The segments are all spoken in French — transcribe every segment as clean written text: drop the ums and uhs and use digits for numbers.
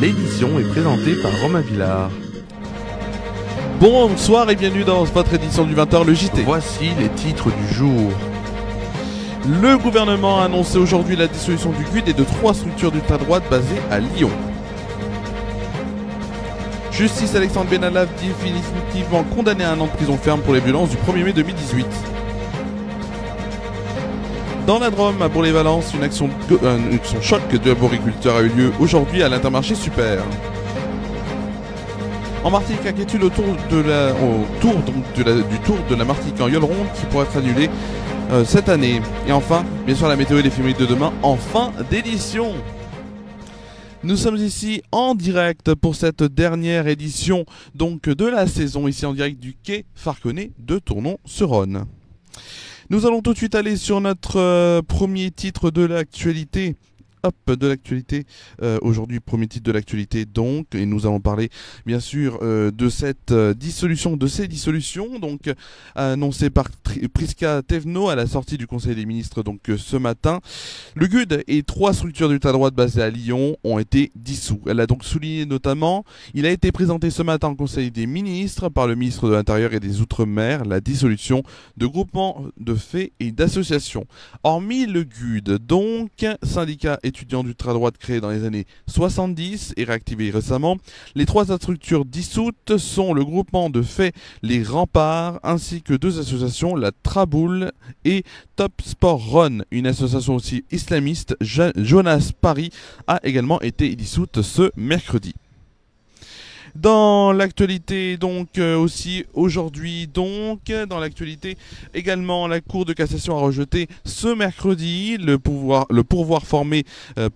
L'édition est présentée par Romain Villard. Bonsoir et bienvenue dans votre édition du 20h, le JT. Voici les titres du jour. Le gouvernement a annoncé aujourd'hui la dissolution du GUD et de 3 structures d'ultra-droite basées à Lyon. Justice, Alexandre Benalla définitivement condamné à 1 an de prison ferme pour les violences du 1er mai 2018. Dans la Drôme, à Bourg-les-Valences, une action choc de arboriculteurs a eu lieu aujourd'hui à l'Intermarché Super. En Martinique, inquiétude autour du tour de la Martinique en Yole Ronde qui pourrait être annulé cette année. Et enfin, bien sûr, la météo et l'éphéméride de demain en fin d'édition. Nous sommes ici en direct pour cette dernière édition donc de la saison, ici en direct du quai Farconnet de Tournon-sur-Rhône. Nous allons tout de suite aller sur notre premier titre de l'actualité. Aujourd'hui, premier titre de l'actualité donc, et nous allons parler bien sûr de cette dissolution, donc annoncée par Prisca Thévenot à la sortie du Conseil des ministres donc ce matin. Le GUD et 3 structures d'ultra-droite basées à Lyon ont été dissous. Elle a donc souligné notamment, il a été présenté ce matin au Conseil des ministres par le ministre de l'Intérieur et des Outre-mer, la dissolution de groupements de faits et d'associations. Hormis le GUD, donc, syndicat étudiants d'ultra-droite créés dans les années 70 et réactivés récemment, les 3 structures dissoutes sont le groupement de faits Les Remparts ainsi que 2 associations, la Traboule et Top Sport Run. Une association aussi islamiste, Jonas Paris, a également été dissoute ce mercredi. Dans l'actualité donc aussi aujourd'hui donc dans l'actualité également la Cour de cassation a rejeté ce mercredi le pourvoi formé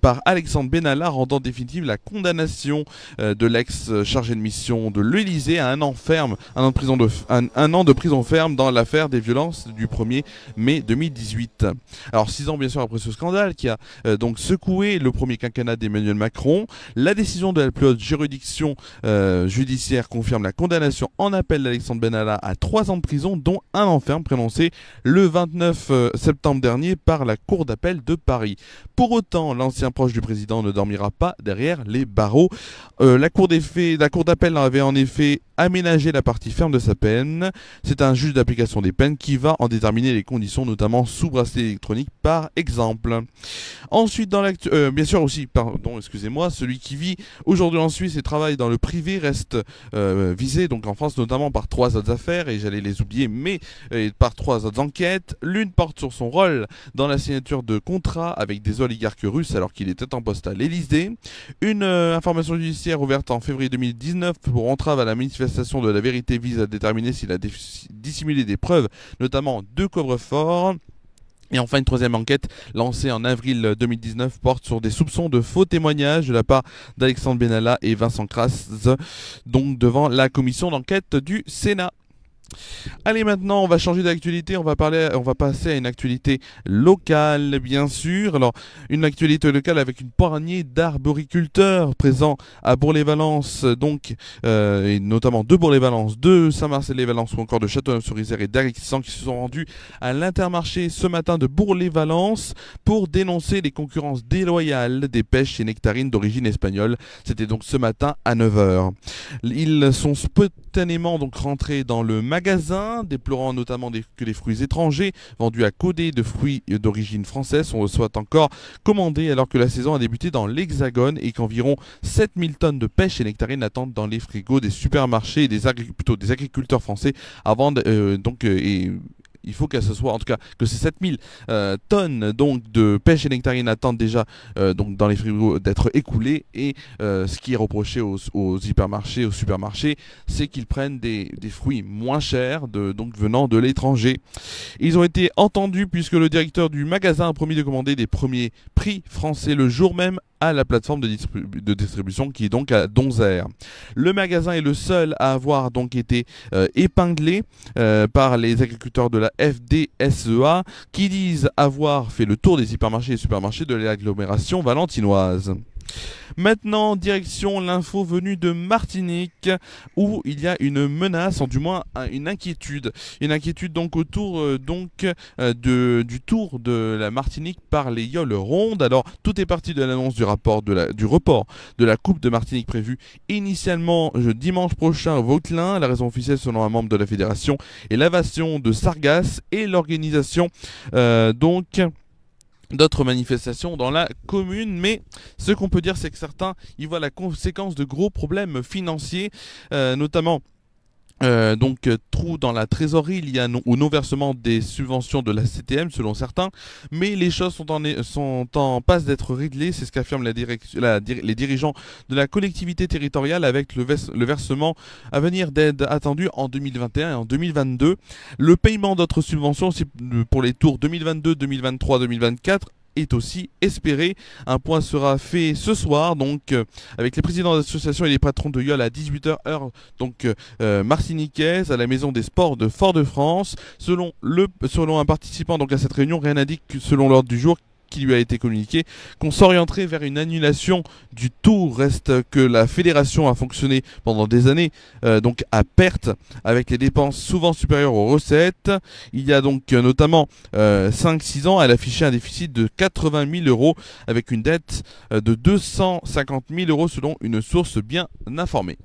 par Alexandre Benalla rendant définitive la condamnation de l'ex-chargé de mission de l'Élysée à 1 an ferme, un an de prison ferme dans l'affaire des violences du 1er mai 2018. Alors 6 ans bien sûr après ce scandale qui a donc secoué le premier quinquennat d'Emmanuel Macron, la décision de la plus haute juridiction judiciaire confirme la condamnation en appel d'Alexandre Benalla à 3 ans de prison, dont 1 an ferme prononcé le 29 septembre dernier par la Cour d'appel de Paris. Pour autant, l'ancien proche du président ne dormira pas derrière les barreaux. La Cour d'appel avait en effet aménagé la partie ferme de sa peine. C'est un juge d'application des peines qui va en déterminer les conditions, notamment sous bracelet électronique par exemple. Ensuite, dans bien sûr aussi, celui qui vit aujourd'hui en Suisse et travaille dans le privé reste visé, donc en France notamment par 3 autres affaires, et j'allais les oublier, mais par 3 autres enquêtes. L'une porte sur son rôle dans la signature de contrats avec des oligarques russes alors qu'il était en poste à l'Élysée. Une information judiciaire ouverte en février 2019 pour entrave à la manifestation de la vérité vise à déterminer s'il a dissimulé des preuves, notamment de coffre-fort. Et enfin, une 3e enquête lancée en avril 2019 porte sur des soupçons de faux témoignages de la part d'Alexandre Benalla et Vincent Kras, donc devant la commission d'enquête du Sénat. Allez, maintenant on va changer d'actualité, on va passer à une actualité locale bien sûr. Alors une actualité locale avec une poignée d'arboriculteurs présents à Bourg-les-Valences, donc et notamment de Bourg-les-Valences, de Saint-Marcel-les-Valences ou encore de Châteauneuf-sur-Isère et d'Arixan qui se sont rendus à l'Intermarché ce matin de Bourg-les-Valences pour dénoncer les concurrences déloyales des pêches et nectarines d'origine espagnole. C'était donc ce matin à 9 h. Ils sont spontanément donc rentrés dans le magasin, déplorant notamment que les fruits étrangers vendus à codé de fruits d'origine française soient encore commandés alors que la saison a débuté dans l'Hexagone et qu'environ 7000 tonnes de pêche et nectarines attendent dans les frigos des supermarchés et des agriculteurs français avant il faut que ce soit, en tout cas, que ces 7000 tonnes donc, de pêche et nectarines attendent déjà donc, dans les frigos d'être écoulées. Et ce qui est reproché aux supermarchés, c'est qu'ils prennent des fruits moins chers, donc venant de l'étranger. Ils ont été entendus puisque le directeur du magasin a promis de commander des premiers prix français le jour même à la plateforme de distribution qui est donc à Donzère. Le magasin est le seul à avoir donc été épinglé par les agriculteurs de la FDSEA qui disent avoir fait le tour des hypermarchés et supermarchés de l'agglomération valentinoise. Maintenant, direction l'info venue de Martinique, où il y a une menace, ou du moins une inquiétude. Une inquiétude donc autour du tour de la Martinique par les yoles rondes. Alors, tout est parti de l'annonce du report de la Coupe de Martinique prévue initialement dimanche prochain au Vauclin. La raison officielle, selon un membre de la fédération, est l'invasion de Sargasses et l'organisation d'autres manifestations dans la commune, mais ce qu'on peut dire, c'est que certains y voient la conséquence de gros problèmes financiers, notamment trou dans la trésorerie, il y a au non-versement des subventions de la CTM selon certains, mais les choses sont en passe d'être réglées, c'est ce qu'affirment les dirigeants de la collectivité territoriale, avec le versement à venir d'aide attendue en 2021 et en 2022. Le paiement d'autres subventions pour les tours 2022, 2023, 2024 est aussi espéré. Un point sera fait ce soir, avec les présidents d'associations et les patrons de YOL à 18h heure martiniquaise, à la Maison des Sports de Fort-de-France. Selon un participant à cette réunion, rien n'indique, selon l'ordre du jour qui lui a été communiqué, qu'on s'orienterait vers une annulation du tour. Reste que la fédération a fonctionné pendant des années à perte, avec les dépenses souvent supérieures aux recettes. Il y a notamment 5-6 ans, elle affichait un déficit de 80 000 euros avec une dette de 250 000 euros selon une source bien informée.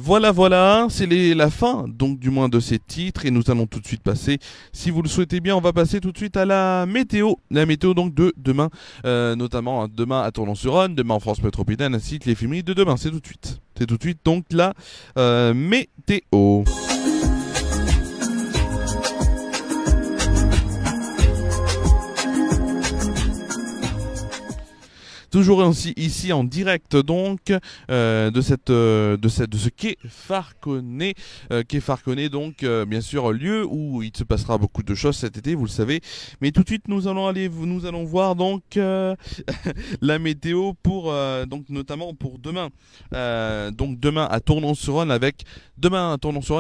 Voilà, c'est la fin du moins de ces titres, et nous allons tout de suite passer, si vous le souhaitez bien, on va passer tout de suite à la météo. La météo de demain, notamment demain à Tournon-sur-Rhône, demain en France métropolitaine, ainsi que l'éphéméride de demain. C'est tout de suite. Donc la météo. Toujours ici en direct de ce quai Farconnet, bien sûr lieu où il se passera beaucoup de choses cet été, vous le savez. Mais tout de suite nous allons voir la météo pour notamment pour demain. Demain à Tournon-sur-Rhône,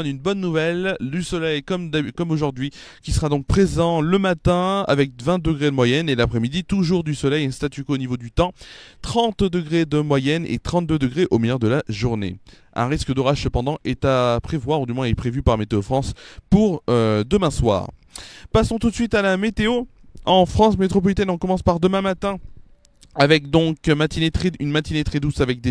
une bonne nouvelle, du soleil comme aujourd'hui, qui sera donc présent le matin avec 20 degrés de moyenne, et l'après-midi toujours du soleil et statu quo au niveau du temps. 30 degrés de moyenne et 32 degrés au milieu de la journée. Un risque d'orage cependant est à prévoir, ou du moins est prévu par Météo France pour demain soir. Passons tout de suite à la météo. En France métropolitaine, on commence par demain matin, avec une matinée très douce, avec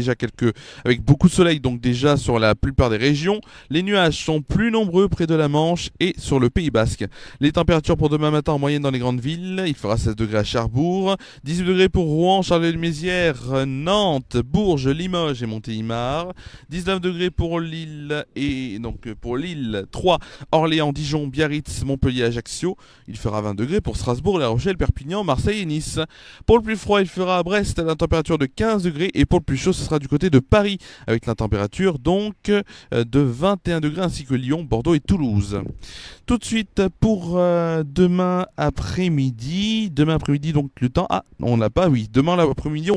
beaucoup de soleil déjà sur la plupart des régions. Les nuages sont plus nombreux près de la Manche et sur le Pays Basque. Les températures pour demain matin en moyenne dans les grandes villes, il fera 16 degrés à Cherbourg, 18 degrés pour Rouen, Charleville-Mézières, Nantes, Bourges, Limoges et Montélimar, 19 degrés pour Lille pour Lille, 3, Orléans, Dijon, Biarritz, Montpellier, Ajaccio. Il fera 20 degrés pour Strasbourg, La Rochelle, Perpignan, Marseille et Nice. Pour le plus froid, il fera à Brest la température de 15 degrés, et pour le plus chaud ce sera du côté de Paris avec la température de 21 degrés, ainsi que Lyon, Bordeaux et Toulouse. Tout de suite pour demain après-midi, le temps, on l'a pas, oui, demain l'après-midi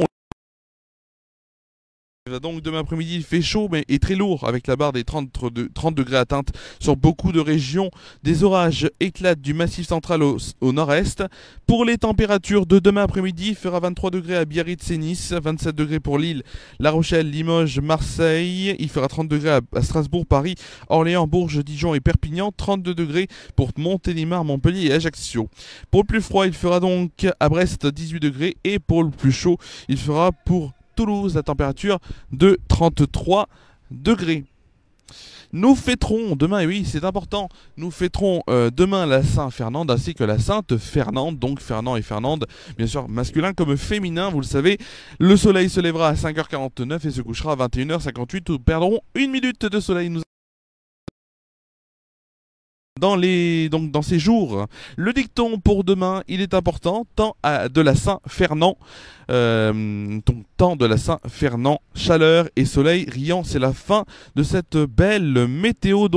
demain après-midi, il fait chaud mais est très lourd, avec la barre des 30 degrés atteinte sur beaucoup de régions. Des orages éclatent du massif central au nord-est. Pour les températures de demain après-midi, il fera 23 degrés à Biarritz et Nice, 27 degrés pour Lille, La Rochelle, Limoges, Marseille. Il fera 30 degrés à Strasbourg, Paris, Orléans, Bourges, Dijon et Perpignan. 32 degrés pour Montélimar, Montpellier et Ajaccio. Pour le plus froid, il fera à Brest 18 degrés, et pour le plus chaud, il fera pour Toulouse la température de 33 degrés. Nous fêterons demain, et oui c'est important, demain la Saint-Fernande ainsi que la Sainte-Fernande, donc Fernand et Fernande, bien sûr masculin comme féminin, vous le savez. Le soleil se lèvera à 5h49 et se couchera à 21h58, nous perdrons 1 minute de soleil. Dans ces jours. Le dicton pour demain, il est important, temps de la Saint-Fernand, chaleur et soleil riant. C'est la fin de cette belle météo,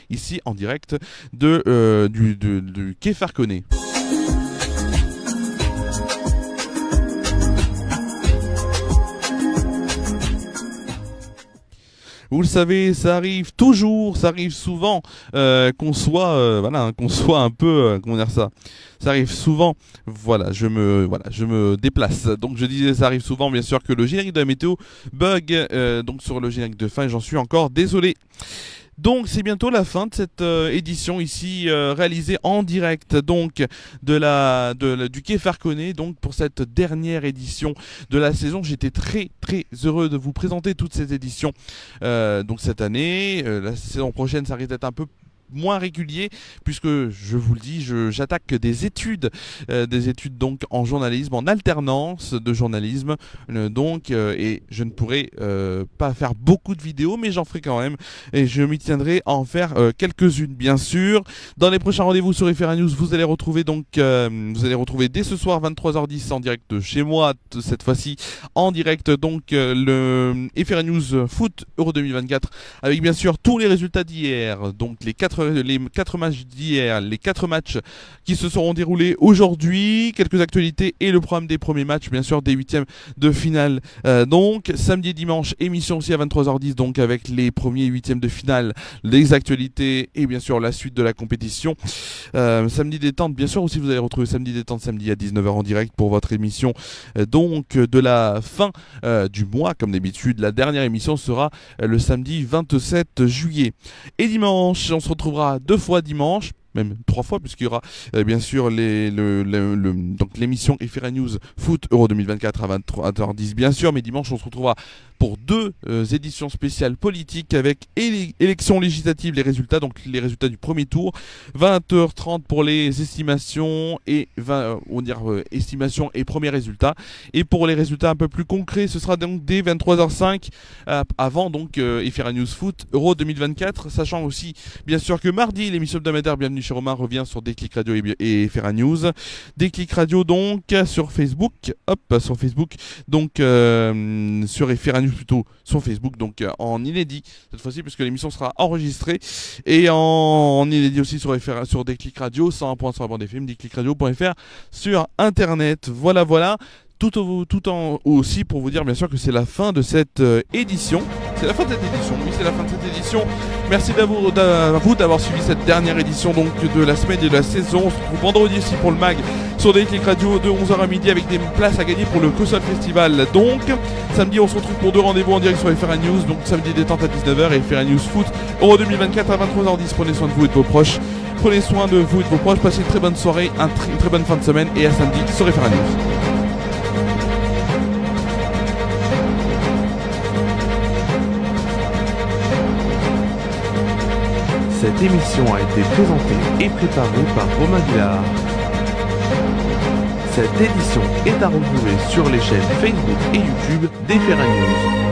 ici en direct du quai Farconnet. Vous le savez, ça arrive toujours, ça arrive souvent qu'on soit, voilà, qu'on soit un peu, comment dire ça. Ça arrive souvent, voilà, je me déplace. Donc je disais, ça arrive souvent, bien sûr, que le générique de la météo bug, donc sur le générique de fin, et j'en suis encore désolé. Donc c'est bientôt la fin de cette édition ici réalisée en direct donc du Quai Farconnet, donc pour cette dernière édition de la saison. J'étais très heureux de vous présenter toutes ces éditions donc cette année. La saison prochaine ça risque d'être un peu moins régulier puisque je vous le dis, j'attaque des études donc en journalisme, en alternance de journalisme et je ne pourrai pas faire beaucoup de vidéos, mais j'en ferai quand même et je m'y tiendrai à en faire quelques-unes bien sûr. Dans les prochains rendez-vous sur FR News, vous allez retrouver dès ce soir 23h10 en direct chez moi, cette fois-ci en direct donc le FR News Foot Euro 2024 avec bien sûr tous les résultats d'hier, donc les 4 matchs d'hier, les 4 matchs qui se seront déroulés aujourd'hui, quelques actualités et le programme des premiers matchs, bien sûr des huitièmes de finale. Donc samedi et dimanche, émission aussi à 23h10, donc avec les premiers huitièmes de finale, les actualités et bien sûr la suite de la compétition. Samedi détente, bien sûr aussi vous allez retrouver samedi détente samedi à 19h en direct pour votre émission donc de la fin du mois comme d'habitude. La dernière émission sera le samedi 27 juillet. Et dimanche, on se retrouvera 2 fois dimanche, même 3 fois, puisqu'il y aura bien sûr donc l'émission FR News Foot Euro 2024 à 23h10 bien sûr, mais dimanche on se retrouvera pour 2 éditions spéciales politiques avec élections législatives, les résultats du premier tour, 20h30 pour les estimations et estimations et premiers résultats, et pour les résultats un peu plus concrets, ce sera donc dès 23h05 avant donc FR News Foot Euro 2024, sachant aussi bien sûr que mardi l'émission hebdomadaire Bienvenue chez Romain revient sur Déclic Radio et FR News. Déclic Radio donc sur Facebook, donc sur FR News plutôt sur Facebook, donc en inédit cette fois-ci puisque l'émission sera enregistrée, et en inédit aussi sur Déclic Radio, 101.1 sur la bande FM, déclicradio.fr sur internet. Voilà. Tout en aussi pour vous dire bien sûr que c'est la fin de cette édition. C'est la fin de cette édition, oui c'est la fin de cette édition. Merci à vous d'avoir suivi cette dernière édition donc de la semaine et de la saison. On se retrouve vendredi aussi pour le MAG sur Déclic Radio de 11h à midi avec des places à gagner pour le Cossol Festival. Donc samedi on se retrouve pour 2 rendez-vous en direct sur FR News, donc samedi détente à 19h et FR News Foot Euro 2024 à 23h10. Prenez soin de vous et de vos proches. Prenez soin de vous et de vos proches, passez une très bonne soirée, une très bonne fin de semaine et à samedi sur FR News. Cette émission a été présentée et préparée par Romain Guillard. Cette édition est à retrouver sur les chaînes Facebook et YouTube d'FR News.